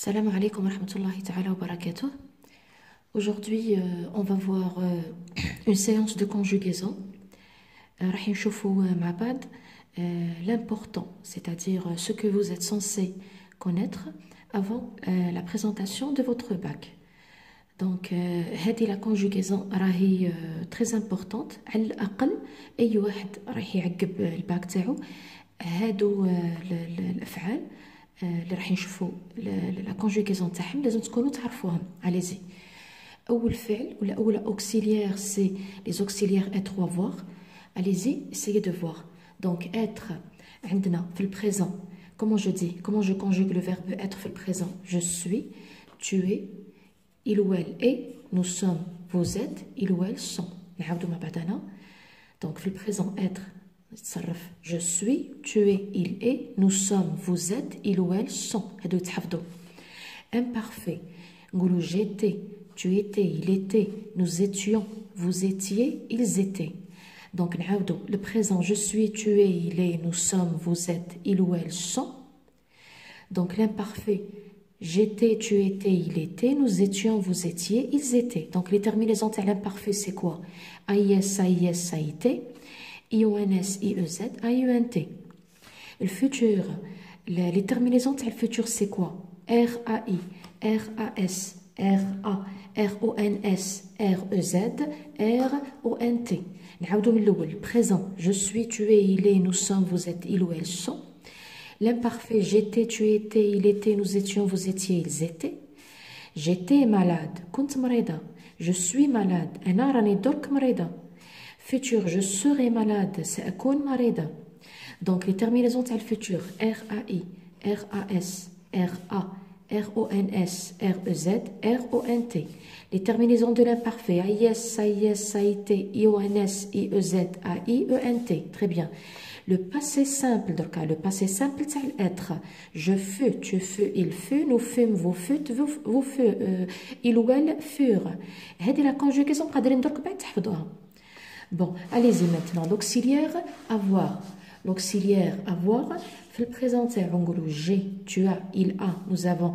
Salam alaikum wa rahmatullahi ta'ala wa barakatuh. Aujourd'hui, on va voir une séance de conjugaison. راح نشوفوا مع بعض l'important, c'est-à-dire ce que vous êtes censé connaître avant la présentation de votre bac. Donc, هذه la conjugaison راهي très importante. على الأقل أي واحد راح يعقب الباك تاعو هادو الأفعال اللي راح نشوفوا لا كونجوغيزون تاعهم لازم تكونوا تعرفوهم. عليزي اول فعل ولا اول اوكسيليير سي لي زوكسيليير être ou avoir. Allez-y, essayez de voir. Donc être عندنا في البريزون comment je conjugue le verbe être في البريزون. Je suis, tu es, il ou elle est, nous sommes, vous êtes, il ou elle sont. نعاودوا مع بعضنا. Donc في البريزون être je suis, tu es, il est, nous sommes, vous êtes, il ou elle sont. هادو يتحفظوا. Imparfait. نقولوا j'étais, tu étais, il était, nous étions, vous étiez, ils étaient. Donc نعاودوا le présent je suis, tu es, il est, nous sommes, vous êtes, il ou elle sont. Donc l'imparfait j'étais, tu étais, il était, nous étions, vous étiez, ils étaient. Donc les terminaisons à l'imparfait c'est quoi? AIS, AIS, AIT. IONS, IEZ, AUNT. Le futur, les terminaisons de le futur, c'est quoi? RAI, RAS, RA, RONS, REZ, RONT. نعاودو من الأول. Présent, je suis, tu es, il est, nous sommes, vous êtes, ils ou elles sont. L'imparfait, j'étais, tu étais, il était, nous étions, vous étiez, ils étaient. J'étais malade, كنت مريضة. Je suis malade, أنا راني درك مريضة. Futur, je serai malade, سأكون مريضة. Donc les terminaisons تاع الفutur RAI, RAS, RA, RONS, REZ, RONT. Les terminaisons de l'imparfait AIS, AIS, AIT, IONS, IEZ, AIENT. Très bien. Le passé simple, donc le passé simple تاع l'être. Je fus, tu fus, il fut, nous fûmes, vous fûtes, vous fût, il ou elle furent. هذه la conjugaison قادرين درك بعد تحفظوها. Bon, allez-y maintenant. L'auxiliaire avoir. L'auxiliaire avoir. Fait le présent, on j'ai, tu as, il a, nous avons,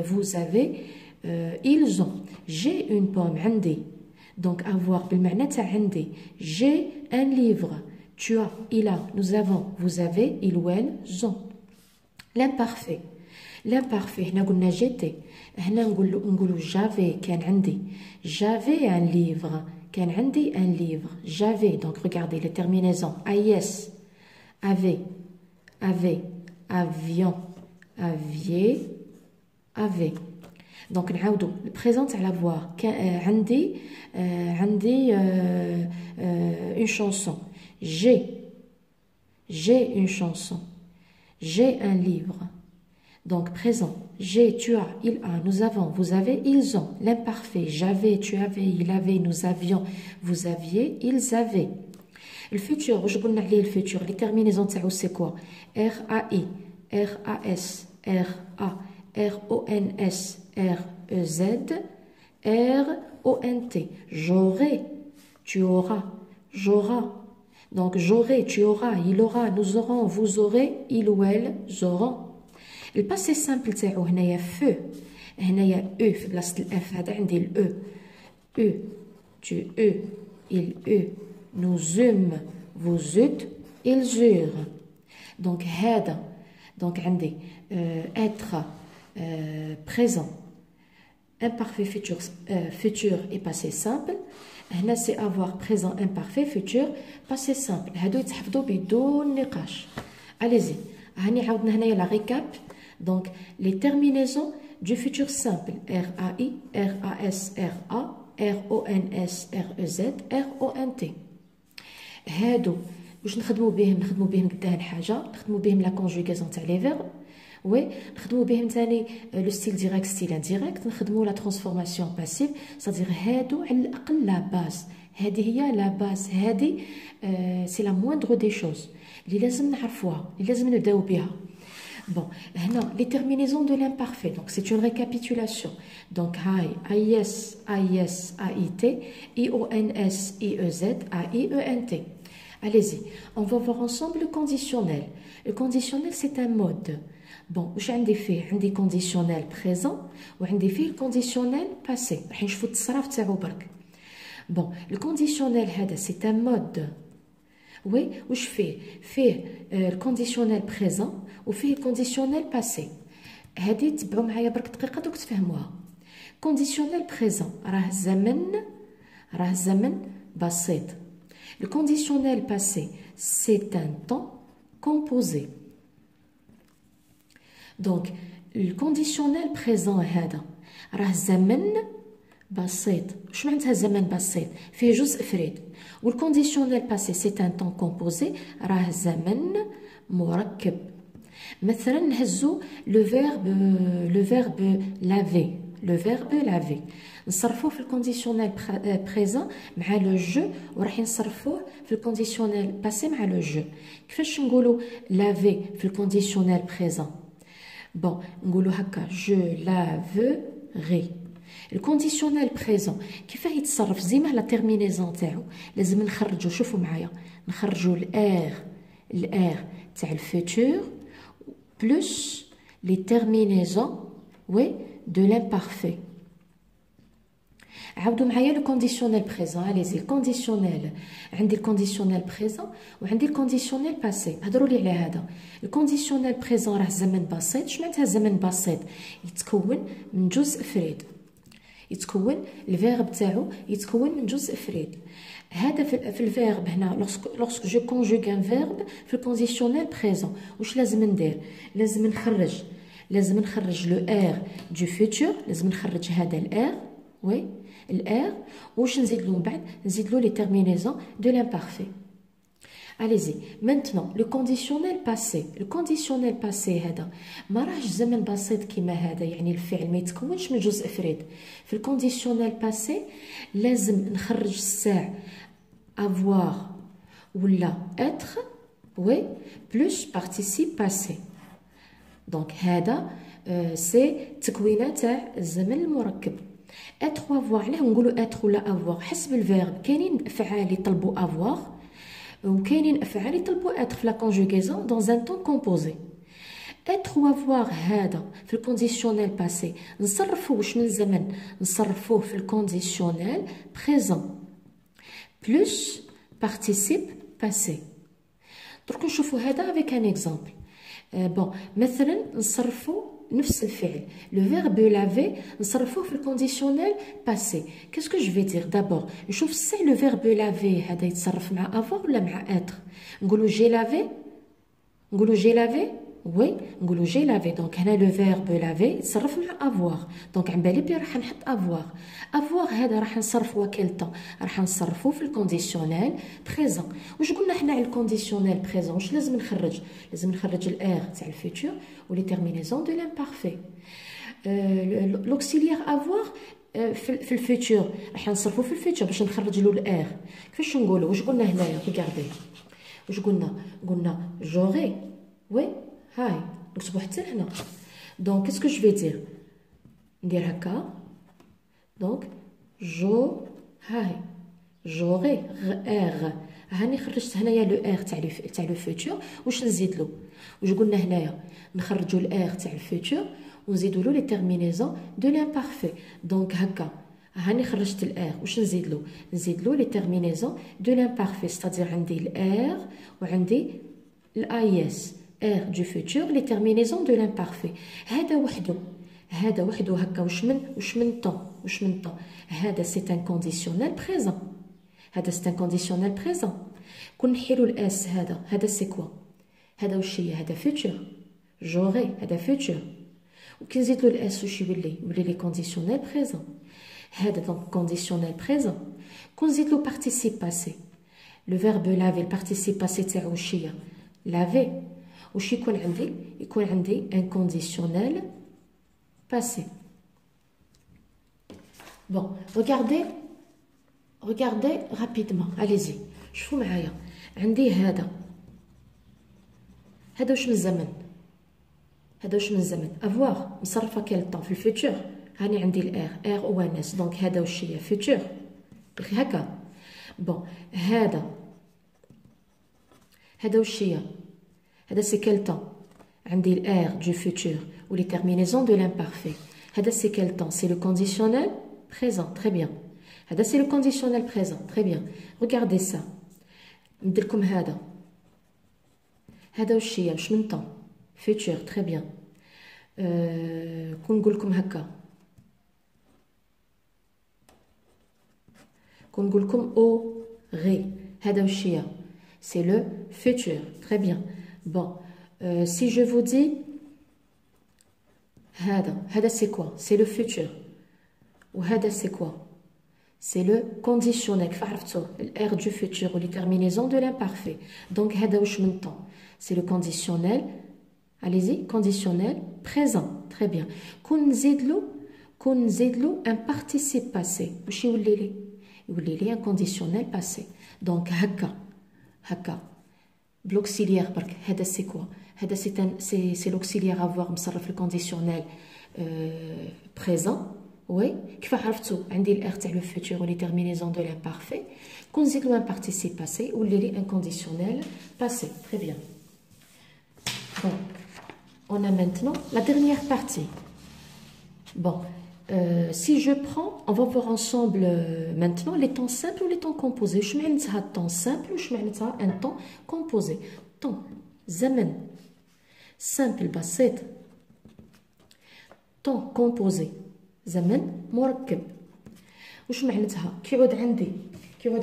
vous avez, ils ont. J'ai une pomme, عندي. Donc avoir, بالمعنى تاع عندي. J'ai un livre. Tu as, il a, nous avons, vous avez, ils ou elles ont. L'imparfait. L'imparfait, هنا قلنا j'étais. هنا نقولوا j'avais, كان عندي. J'avais un livre. كان عندي un livre. J'avais. Donc regardez les terminaisons. AIS. Avait. Avait. Avion. Aviez. Avait. Donc نعاودوا. Le présent à l'avoir. عندي عندي une chanson. J'ai. J'ai une chanson. J'ai un livre. Donc présent, j'ai, tu as, il a, nous avons, vous avez, ils ont. L'imparfait, j'avais, tu avais, il avait, nous avions, vous aviez, ils avaient. Le futur, je vous le futur, les terminaisons c'est quoi? RAI, RAS, RA, RONS, REZ, RONT. J'aurai, tu auras, j'auras. Donc j'aurai, tu auras, il aura, nous aurons, vous aurez, il ou elles auront. Le passé simple تاعو هنايا feu هنايا e في بلاصه الاف هذا عندي الاو e tu e il e nous eûmes vous eûtes ils eurent. donc هذا donc عندي être présent imparfait futur futur et passé simple. هنا c'est avoir présent imparfait futur passé simple. هادو يتحفظوا بدون نقاش. allez-y هاني عاودنا هنايا la récap. Donc, les terminaisons du futur simple. RAI, RAS, RA, RONS, REZ, RONT. هادو واش نخدموا بهم قداه حاجه نخدموا بهم لا كونجوغاسيون تاع لي فيرب وي نخدموا بهم ثاني لو ستيل ديريكت ستيل انديريكت نخدموا لا ترانسفورماسيون باسيف صدير هادو على الاقل لا باز. هذه هي لا باز. هذه سي لا موندر دي شوز اللي لازم نعرفوها اللي لازم نبداو بها. Bon, maintenant, les terminaisons de l'imparfait. Donc, c'est une récapitulation. Donc, AI, AIS, AIS, AIT, IONS, IEZ, AIENT. Allez-y, on va voir ensemble le conditionnel. Le conditionnel, c'est un mode. بون واش عندي فيه؟ عندي كونديسيونيل بريزون وعندي فيه الكونديسيونيل باسي. راح نشوفوا التصريف تاعو برك. بون الكونديسيونيل هذا سي ان مود. وي واش فيه الكونديسيونيل بريزون وفيه الكونديسيونيل باسي. هذه تبعوا معايا برك دقيقه دوك تفهموها. كونديسيونيل بريزون راه الزمن بسيط. الكونديسيونيل باسي سي ان طون كومبوزي. دونك الكونديسيونيل بريزون هذا راه زمن بسيط. واش معناتها زمن بسيط؟ فيه جزء فريد. والكونديسيونيل باسي سي ان طون كومبوزي راه زمن مركب. مثلا نهزو لو فيرب لافي نصرفوه في الكونديسيونيل بريزون مع لو جو وراح نصرفوه في الكونديسيونيل باسي مع لو جو. كيفاش نقولوا لافي في الكونديسيونيل بريزون؟ بون نقولوا هكا جو لافغي. الكونديسيونيل بريزون كيفاه يتصرف؟ زيما لا تيرمينيزون تاعو لازم نخرجوا. شوفوا معايا نخرجوا الار تاع الفوتور بلس لي تيرمينيزون de l'imparfait. عاودوا معايا لو كونديسيونيل بريزون. اليزي الكونديسيونيل عندي الكونديسيونيل بريزون وعندي الكونديسيونيل باسي. هضروا لي على هذا. الكونديسيونيل بريزون راه زمن بسيط. اش معناتها زمن بسيط؟ يتكون من جزء فريد. يتكون الفيرب تاعو يتكون من جزء فريد. هذا في الفيرب هنا لوغسك جو كونجوغ ان فيرب في الكونديسيونيل بريزون واش لازم ندير؟ لازم نخرج لو ار دو فوتور. لازم نخرج هذا الار. وي الار. واش نزيد له من بعد؟ نزيد له لي تيرمينيزون دو لامبارفي. اليزي مانتنون لو كونديسيونيل باسي. الكونديسيونيل باسي هذا ما راهش زمن بسيط كيما هذا. يعني الفعل ما يتكونش من جزء فريد. في الكونديسيونيل باسي لازم نخرج الساع افوار ولا اتر وي بلس بارتيسيب باسي. دونك هذا سي تكوينه تاع الزمن المركب. اتر افوار. علاه نقولوا اتر ولا افوار؟ حسب الفيرب. كاينين افعال يطلبوا افوار وكاينين افعال يطلبوا اتر في لا كونجوغيزون دون ان طون كومبوزي. اتر وافوار هذا في الكونديسيونيل باسي نصرفوه واش من زمن؟ نصرفوه في الكونديسيونيل بريزون بلس بارتيسيب باسي. درك نشوفوا هذا افيك ان اكزامبل. بون مثلا نصرفوا نفس الفعل لو فيرب لافي نصرفوه في الكونديسيونيل باسي. كاسكو جو في دير؟ دابور نشوف الساع لو فيرب لافي هذا يتصرف مع افوار ولا مع اتر. نقولوا جي لافي. وي نقولوا جي لافي. دونك هنا لو فيرب لافي يتصرف مع افوار. دونك عن بالي بلي راح نحط افوار هذا راح نصرفوه كيل طون؟ راح نصرفوه في الكونديسيونيل بريزون. واش قلنا حنا على الكونديسيونيل بريزون؟ واش لازم نخرج؟ لازم نخرج الار تاع الفوتور ولي تيرمينيزون دو لامبارفي. لوكسيليير افوار في الفوتور راح نصرفوه في الفوتور باش نخرج له الار. كيفاش نقولوا؟ واش قلنا هنايا؟ ريغاردي واش قلنا جوغي. وي هاي نكتبو حتى هنا. دونك كاسكو جو في دير؟ ندير هكا. دونك هاي جوغي ار. هاني خرجت هنايا لو ار تاع لو فوتور. واش نزيد له؟ واش قلنا هنايا؟ نخرجوا الار تاع الفوتور ونزيدوا له لي تيرمينيزون دو لامبارفي. دونك هكا هاني خرجت الار. واش نزيد له؟ نزيد له لي تيرمينيزون دو لامبارفي. ستادير عندي الار وعندي الاي اس ار دو فوتور لي تيرمينيزون دو لامبارفي. هذا وحده هكا واش من طون؟ هذا سي ان كونديسيونيل بريزون. كون نحيلو الاس هذا سي كوا؟ هذا واش هي؟ هذا فوتور. جوغي هذا فوتور. وكي نزيد له الاس واش يولي لي كونديسيونيل بريزون. هذا دونك كونديسيونيل بريزون. كون نزيد له بارتيسيب باسي لو فيرب لافي البارتيسيب باسي تاعو واش هي؟ لافي. واش يكون عندي ان كونديسيونيل باسي. بون regardez rapidement. allez-y شوفوا معايا. عندي هذا واش من الزمن؟ افوار مصرفه كيل طون في الفوتور. هاني عندي الار او ان اس. دونك هذا واش هي؟ فوتور. هكا. بون هذا واش هي؟ هذا سي كيل طون؟ عندي l'air du futur ou les terminaisons de l'imparfait. هذا c'est quel temps? C'est le conditionnel présent. Très bien. هذا c'est le conditionnel présent. Très bien. Regardez ça. ندير لكم هذا. هذا واش هي؟ واش من temps? Futur. Très bien. كون نقول لكم هكا. كون نقول لكم aurait. هذا واش هي؟ C'est le futur. Très bien. Bon. Si je vous dis هذا c'est quoi? C'est le futur. وهذا c'est quoi? C'est le conditionnel. كيف عرفتوه؟ l'air du futur ou les terminaisons de l'imparfait. Donc هذا واش من temps? C'est le conditionnel. Allez-y, conditionnel présent. Très bien. كون نزيد له un participe passé. واش يولي لي؟ يولي لي un conditionnel passé. Donc هكا بالauxiliaire برك. هذا c'est quoi? هذا c'est l'auxiliaire avoir مصرف le conditionnel présent. Oui, كيف عرفتوا عندي l'air تاع le futur ou les terminaisons de l'imparfait. كون نزيد له un participe passé ولا لي un conditionnel passé. Très bien. Bon, on a maintenant la dernière partie. Bon, si je prends, on va voir ensemble maintenant les temps simples ou les temps composés. Je mets un temps simple ou je mets un temps composé. Temps, زمن simple بسيط. temps composé زمن مركب. واش معناتها؟ كيعود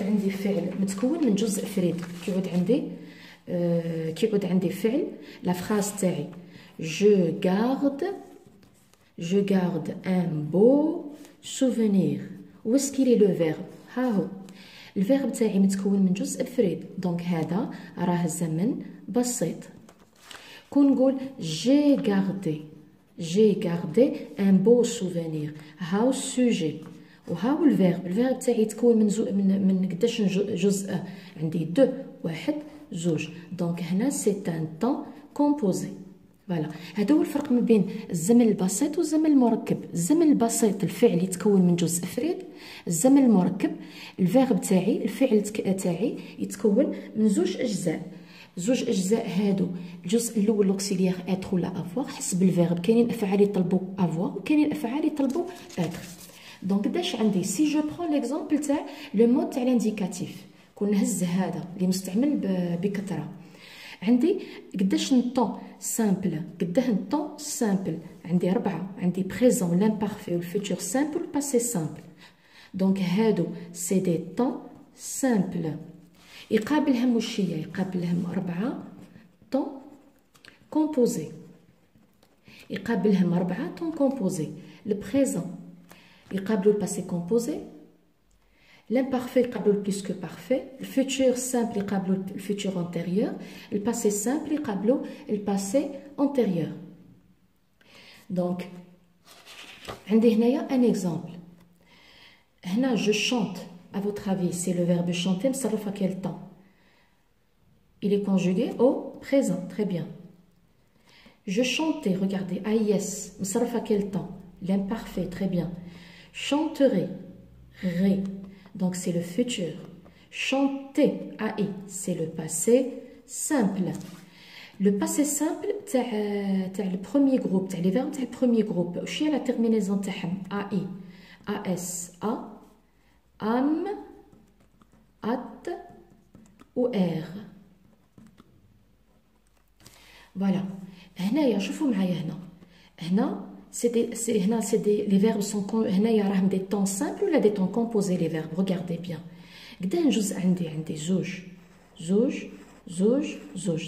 عندي فعل متكون من جزء فريد. كيعود عندي فعل. لا فراز تاعي je garde un beau souvenir. où est-ce qu'il est le verbe؟ ها هو الفيرب تاعي متكون من جزء فريد. دونك هذا راه الزمن بسيط. كون نقول j'ai gardé un beau souvenir. هاو السوجي وهاو الفيرب تاعي يتكون من قداش جزء؟ عندي دو، واحد، زوج. دونك هنا سي ان طون كومبوزي. فوالا هذا هو الفرق ما بين الزمن البسيط والزمن المركب. الزمن البسيط الفعل يتكون من جزء فريد. الزمن المركب الفيرب تاعي الفعل تاعي يتكون من زوج اجزاء هادو. الجزء الاول لوكسيليير اتر ولا افوار حسب الفيرب. كاينين افعال يطلبوا افوار وكاينين افعال يطلبوا اتر. دونك قداش عندي؟ سي جو برون ليكزامبل تاع لو مود تاع الانديكاتيف. كون نهز هذا اللي مستعمل بكثره. عندي قداش نطون سامبل؟ قداه نطون سامبل؟ عندي 4. عندي بريزون لامبارفي والفيتور سامبل والباسي سامبل. دونك هادو سي دي طون سامبل. يقابلهم واش هي؟ يقابلهم 4 طون كومبوزي. يقابلهم 4 طون كومبوزي. البريزون يقابلوا الباسي كومبوزي. l'imparfait يقابلوا le plus que parfait. le futur simple يقابلوا le futur antérieur. le passé simple يقابلوا le passé antérieur. donc عندي هنايا un exemple. هنا je chante. À votre avis, c'est le verbe chanter مصرف à quel temps? Il est conjugué au présent. Très bien. Je chantais, regardez, AIS, مصرف à quel temps? L'imparfait. Très bien. Chanterai, ré. Donc c'est le futur. Chanter, AI, c'est le passé simple. Le passé simple, c'est le premier groupe, les verbes, c'est le premier groupe. Où est la terminaison تاعهم? AI, AS, A, am, at ou r. Voilà. هنايا شوفوا معايا هنا c'est les verbes sont هنايا راهم des temps simples ولا des temps composés les verbes. Regardez bien. قدا نجوز عندي زوج.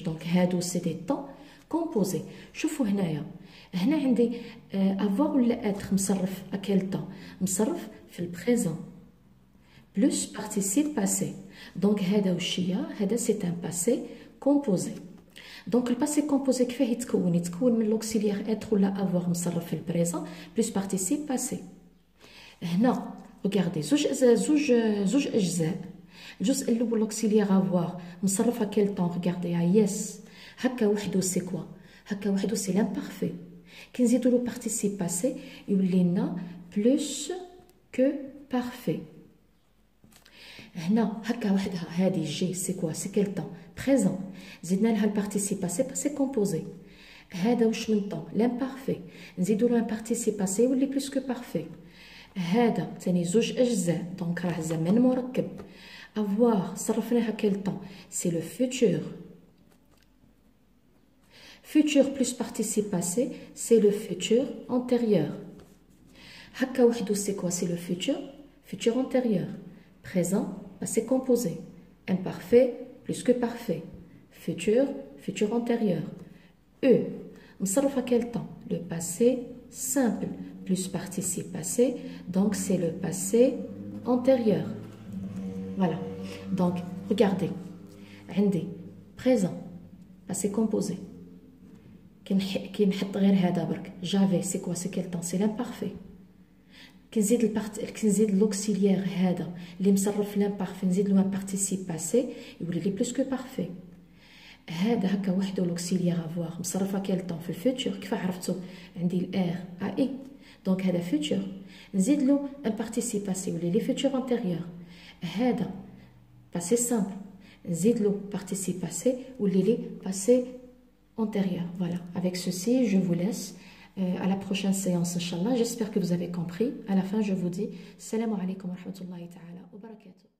donc هادو c'est des temps composés. شوفوا هنا عندي avoir ولا être مصرف à quel temps؟ مصرف في البريزون plus participe passé. donc هذا واش هي؟ هذا c'est un passé composé. donc le passé composé كيفاه يتكون من l'auxiliaire être ولا avoir مصرف في البريزون plus participe passé. هنا regardez زوج اجزاء. الجزء الاول l'auxiliaire avoir مصرف à quel temps؟ regardez yes. هكا وحده c'est quoi؟ هكا وحده c'est l'imparfait. كي نزيدو له participe passé يولي لنا plus que parfait. هنا هكا وحدها هذه جي سي كوا؟ سي كيل طون؟ بريزون. زدنا لها البارتيسيب باسي باسي كومبوزي. هذا واش من طون l'imparfait نزيدوا له un participe passé يولي plus que parfait. هذا ثاني زوج اجزاء دونك راه زمن مركب. avoir صرفناها quel temps c'est le futur. Futur plus participe passé c'est le futur antérieur. هكا وحده c'est quoi c'est le futur antérieur. Présent passé composé. Imparfait plus que parfait. Futur antérieur. نصرف à quel temps le passé simple plus participe passé donc c'est le passé antérieur. Voilà donc regardez عندي présent passé composé كي نحط غير هذا برك j'avais c'est quoi c'est quel temps c'est l'imparfait. كنزيد l'auxiliaire هذا اللي مصرف l'imparfait نزيد له un participe passé يولي لي plus que parfait. هذا هكا وحده l'auxiliaire avoir مصرفه كيل طون في الفيتور كيف عرفتوا عندي الار اي دونك هذا فيتور نزيد له ان بارتيسيب باسي يولي لي فيتور انتيريور. هذا باسي سامبل نزيد له بارتيسيب باسي يولي لي باسي antérieur. Voilà, avec ceci je vous laisse à la prochaine séance inchallah. J'espère que vous avez compris. À la fin je vous dis salam alaikum wa rahmatullahi ta'ala wa barakatuh.